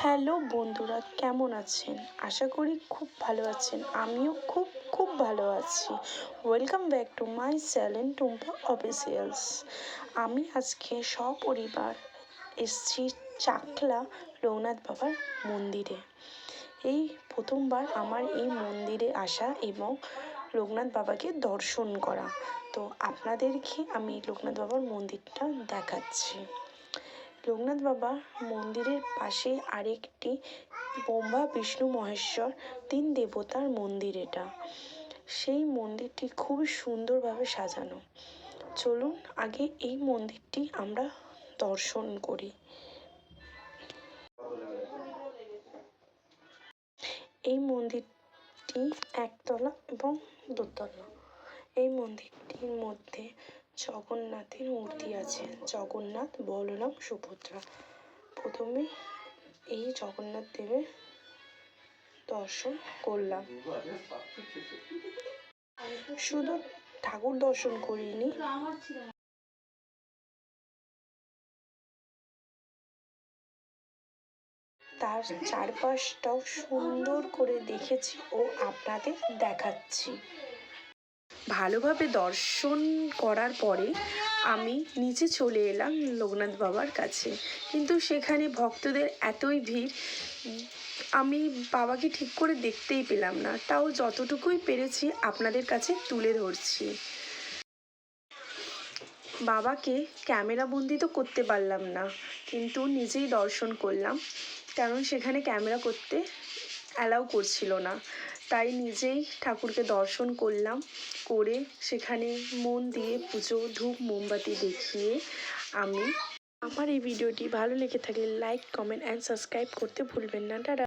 Hello বন্ধুরা, কেমন আছেন? আশা করি খুব ভালো আছেন। আমিও খুব ভালো আছি। Welcome back to my channel Tumpa officials. আমি আজকে সপরিবার এসেছি চাকলা রঘুনাথ বাবার মন্দিরে। এই প্রথমবার আমার এই মন্দিরে আসা এবং রঘুনাথ বাবাকে দর্শন করা। তো আপনাদেরকে আমি রঘুনাথ বাবার মন্দিরটা দেখাচ্ছি। রঘুনাথ বাবা মন্দিরের পাশে আরেকটি ব্রহ্মা বিষ্ণু মহেশ্বর তিন দেবতার মন্দির এটা। সেই মন্দিরটি খুবই সুন্দরভাবে সাজানো। চলুন আগে এই মন্দিরটি আমরা দর্শন করি। এই মন্দিরটি একতলা এবং দোতলা। এই মন্দিরটির মধ্যে জগন্নাথের মূর্তি আছে। জগন্নাথ, বলরাম, সুভদ্রা। প্রথমে এই জগন্নাথ দেবের দর্শন করলাম। শুধু ঠাকুর দর্শন করিনি, তার চারপাশটাও সুন্দর করে দেখেছি ও আপনাদের দেখাচ্ছি। ভালোভাবে দর্শন করার পরে আমি নিচে চলে এলাম লোকনাথ বাবার কাছে, কিন্তু সেখানে ভক্তদের এতই ভিড়, আমি বাবাকে ঠিক করে দেখতেই পেলাম না। তাও যতটুকুই পেরেছি আপনাদের কাছে তুলে ধরছি। বাবাকে ক্যামেরা বন্দি তো করতে পারলাম না, কিন্তু নিজেই দর্শন করলাম, কারণ সেখানে ক্যামেরা করতে অ্যালাউ করছিল না। তাই নিজেই ঠাকুরকে দর্শন করলাম, করে সেখানে মন দিয়ে পুজো, ধূপ, মোমবাতি দেখিয়ে আমি আমার এই ভিডিওটি ভালো লেগে থাকলে লাইক, কমেন্ট অ্যান্ড সাবস্ক্রাইব করতে ভুলবেন না। টাটা।